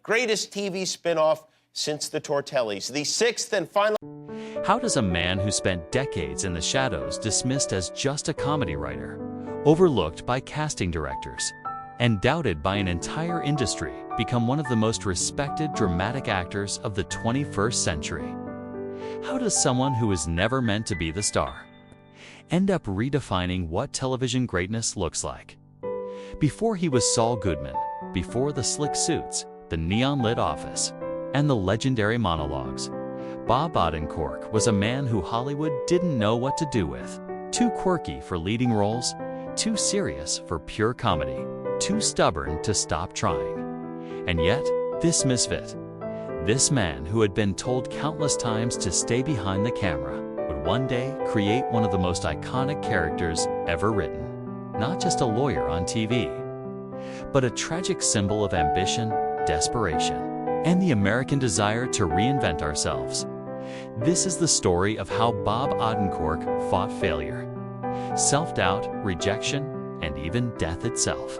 greatest TV spin-off since the Tortellis. The sixth and final... How does a man who spent decades in the shadows, dismissed as just a comedy writer, overlooked by casting directors, and doubted by an entire industry, become one of the most respected dramatic actors of the 21st century? How does someone who was never meant to be the star end up redefining what television greatness looks like? Before he was Saul Goodman, before the slick suits, the neon-lit office, and the legendary monologues, Bob Odenkirk was a man who Hollywood didn't know what to do with. Too quirky for leading roles, too serious for pure comedy, too stubborn to stop trying. And yet, this misfit, this man who had been told countless times to stay behind the camera, would one day create one of the most iconic characters ever written. Not just a lawyer on TV, but a tragic symbol of ambition, desperation, and the American desire to reinvent ourselves. This is the story of how Bob Odenkirk fought failure, self-doubt, rejection, and even death itself,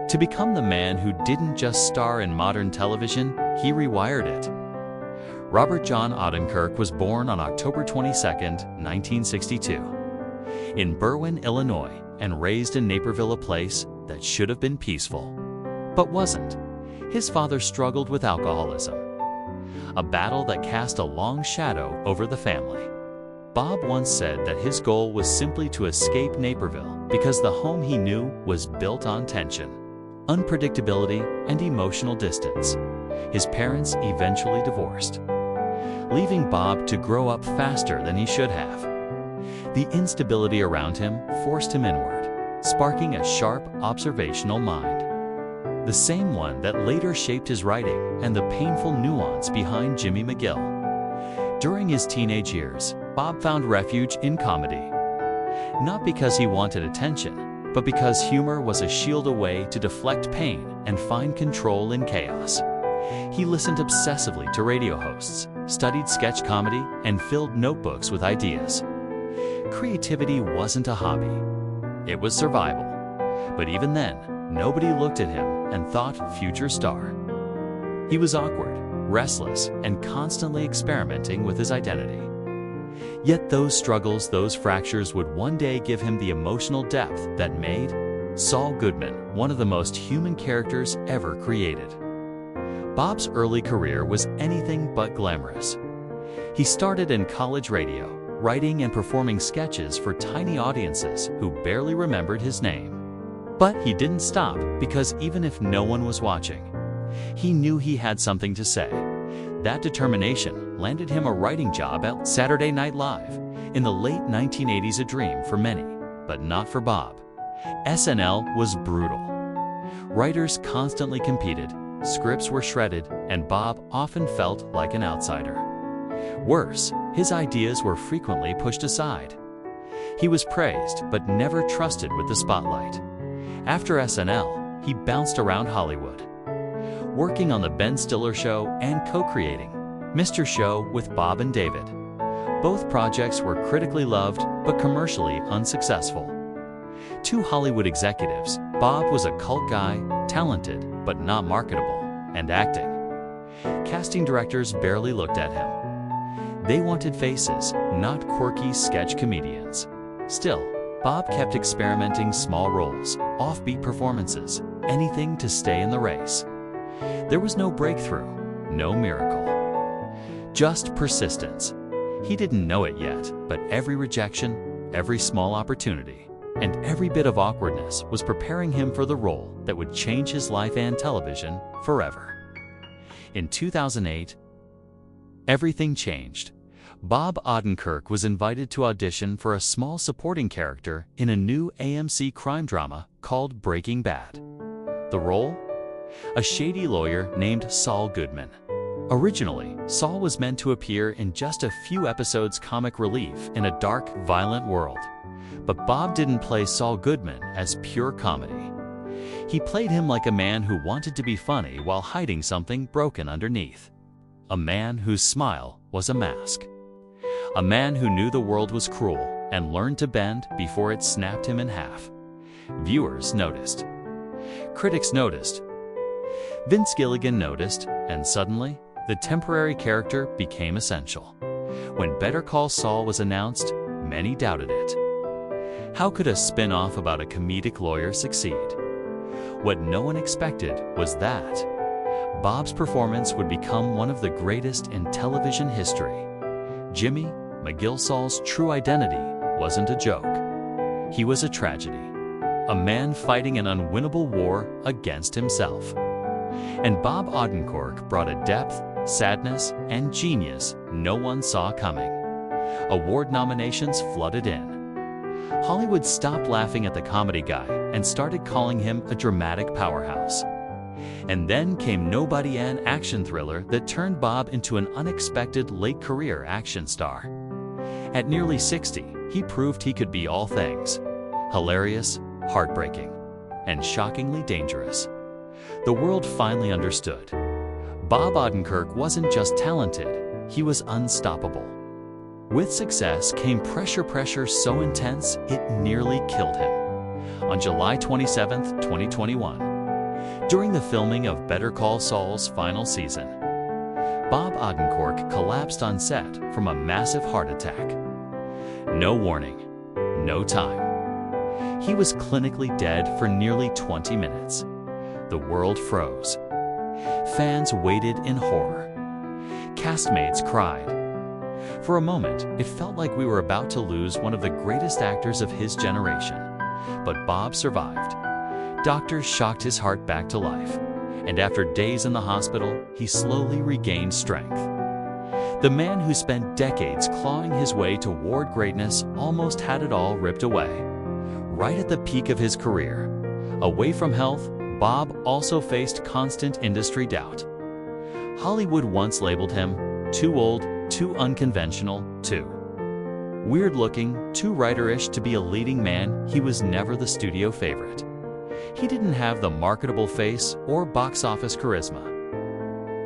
to become the man who didn't just star in modern television, he rewired it. Robert John Odenkirk was born on October 22, 1962, in Berwyn, Illinois, and raised in Naperville, a place that should have been peaceful, but wasn't. His father struggled with alcoholism, a battle that cast a long shadow over the family. Bob once said that his goal was simply to escape Naperville because the home he knew was built on tension, unpredictability, and emotional distance. His parents eventually divorced, leaving Bob to grow up faster than he should have. The instability around him forced him inward, sparking a sharp, observational mind. The same one that later shaped his writing and the painful nuance behind Jimmy McGill. During his teenage years, Bob found refuge in comedy. Not because he wanted attention, but because humor was a shield away to deflect pain and find control in chaos. He listened obsessively to radio hosts, studied sketch comedy, and filled notebooks with ideas. Creativity wasn't a hobby, it was survival. But even then, nobody looked at him and thought future star. He was awkward, restless, and constantly experimenting with his identity. Yet those struggles, those fractures would one day give him the emotional depth that made Saul Goodman one of the most human characters ever created. Bob's early career was anything but glamorous. He started in college radio, writing and performing sketches for tiny audiences who barely remembered his name. But he didn't stop, because even if no one was watching, he knew he had something to say. That determination landed him a writing job at Saturday Night Live. In the late 1980s, a dream for many, but not for Bob. SNL was brutal. Writers constantly competed, scripts were shredded, and Bob often felt like an outsider. Worse, his ideas were frequently pushed aside. He was praised, but never trusted with the spotlight. After SNL, he bounced around Hollywood, working on The Ben Stiller Show and co-creating Mr. Show with Bob and David. Both projects were critically loved, but commercially unsuccessful. To Hollywood executives, Bob was a cult guy, talented, but not marketable, and acting. Casting directors barely looked at him. They wanted faces, not quirky sketch comedians. Still, Bob kept experimenting, small roles, offbeat performances, anything to stay in the race. There was no breakthrough, no miracle, just persistence. He didn't know it yet, but every rejection, every small opportunity, and every bit of awkwardness was preparing him for the role that would change his life and television forever. In 2008, everything changed. Bob Odenkirk was invited to audition for a small supporting character in a new AMC crime drama called Breaking Bad. The role? A shady lawyer named Saul Goodman. Originally, Saul was meant to appear in just a few episodes, comic relief in a dark, violent world. But Bob didn't play Saul Goodman as pure comedy. He played him like a man who wanted to be funny while hiding something broken underneath. A man whose smile was a mask. A man who knew the world was cruel and learned to bend before it snapped him in half. Viewers noticed. Critics noticed. Vince Gilligan noticed, and suddenly, the temporary character became essential. When Better Call Saul was announced, many doubted it. How could a spin-off about a comedic lawyer succeed? What no one expected was that Bob's performance would become one of the greatest in television history. Jimmy McGill Saul's true identity wasn't a joke. He was a tragedy, a man fighting an unwinnable war against himself. And Bob Odenkirk brought a depth, sadness, and genius no one saw coming. Award nominations flooded in. Hollywood stopped laughing at the comedy guy and started calling him a dramatic powerhouse. And then came Nobody, an action thriller that turned Bob into an unexpected late-career action star. At nearly 60, he proved he could be all things: hilarious, heartbreaking, and shockingly dangerous. The world finally understood. Bob Odenkirk wasn't just talented, he was unstoppable. With success came pressure so intense it nearly killed him. On July 27, 2021, during the filming of Better Call Saul's final season, Bob Odenkirk collapsed on set from a massive heart attack. No warning, no time. He was clinically dead for nearly 20 minutes. The world froze. Fans waited in horror. Castmates cried. For a moment, it felt like we were about to lose one of the greatest actors of his generation. But Bob survived. Doctors shocked his heart back to life, and after days in the hospital, he slowly regained strength. The man who spent decades clawing his way toward greatness almost had it all ripped away. Right at the peak of his career, away from health, Bob also faced constant industry doubt. Hollywood once labeled him too old, too unconventional, too weird-looking, too writer-ish to be a leading man. He was never the studio favorite. He didn't have the marketable face or box office charisma.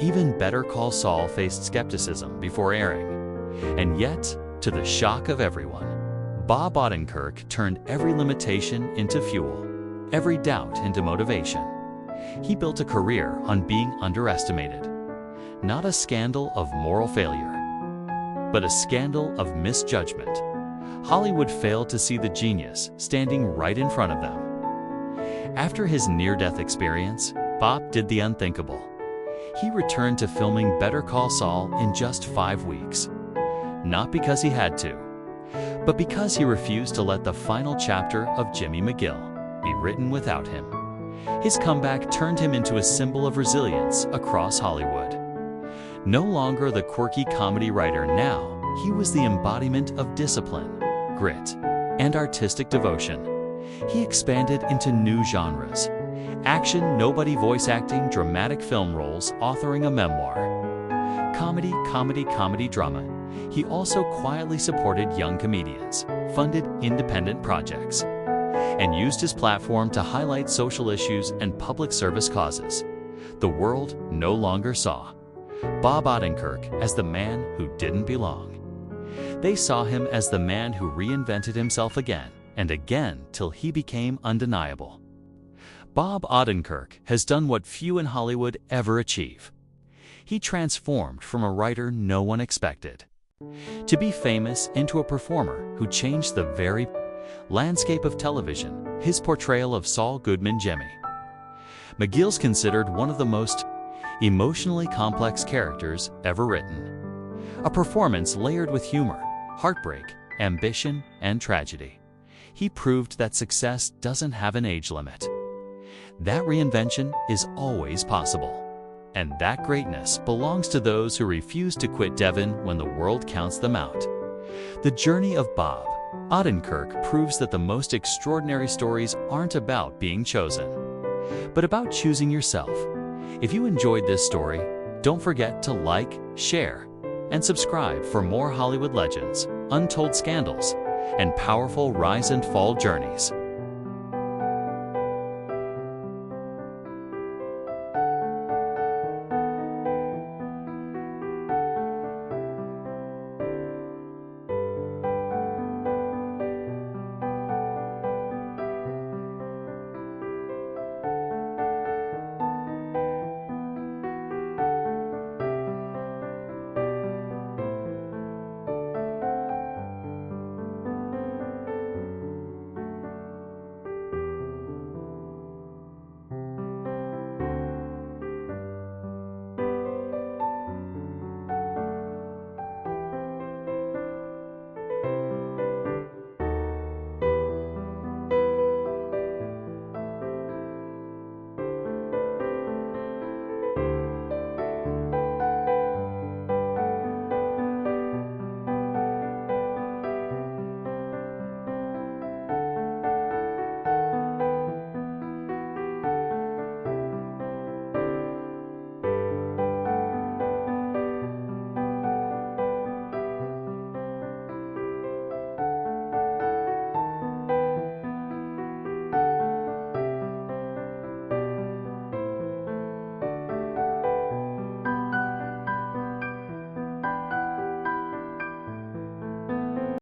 Even Better Call Saul faced skepticism before airing. And yet, to the shock of everyone, Bob Odenkirk turned every limitation into fuel, every doubt into motivation. He built a career on being underestimated. Not a scandal of moral failure, but a scandal of misjudgment. Hollywood failed to see the genius standing right in front of them. After his near-death experience, Bob did the unthinkable. He returned to filming Better Call Saul in just 5 weeks. Not because he had to, but because he refused to let the final chapter of Jimmy McGill be written without him. His comeback turned him into a symbol of resilience across Hollywood. No longer the quirky comedy writer now, he was the embodiment of discipline, grit, and artistic devotion. He expanded into new genres: action, nobody voice acting, dramatic film roles, authoring a memoir. Comedy, drama. He also quietly supported young comedians, funded independent projects, and used his platform to highlight social issues and public service causes. The world no longer saw Bob Odenkirk as the man who didn't belong. They saw him as the man who reinvented himself again and again till he became undeniable. Bob Odenkirk has done what few in Hollywood ever achieve. He transformed from a writer no one expected to be famous into a performer who changed the very landscape of television. His portrayal of Saul Goodman, Jimmy McGill's considered one of the most emotionally complex characters ever written. A performance layered with humor, heartbreak, ambition, and tragedy. He proved that success doesn't have an age limit. That reinvention is always possible. And that greatness belongs to those who refuse to quit Devon when the world counts them out. The journey of Bob Odenkirk proves that the most extraordinary stories aren't about being chosen, but about choosing yourself. If you enjoyed this story, don't forget to like, share, and subscribe for more Hollywood legends, untold scandals, and powerful rise and fall journeys.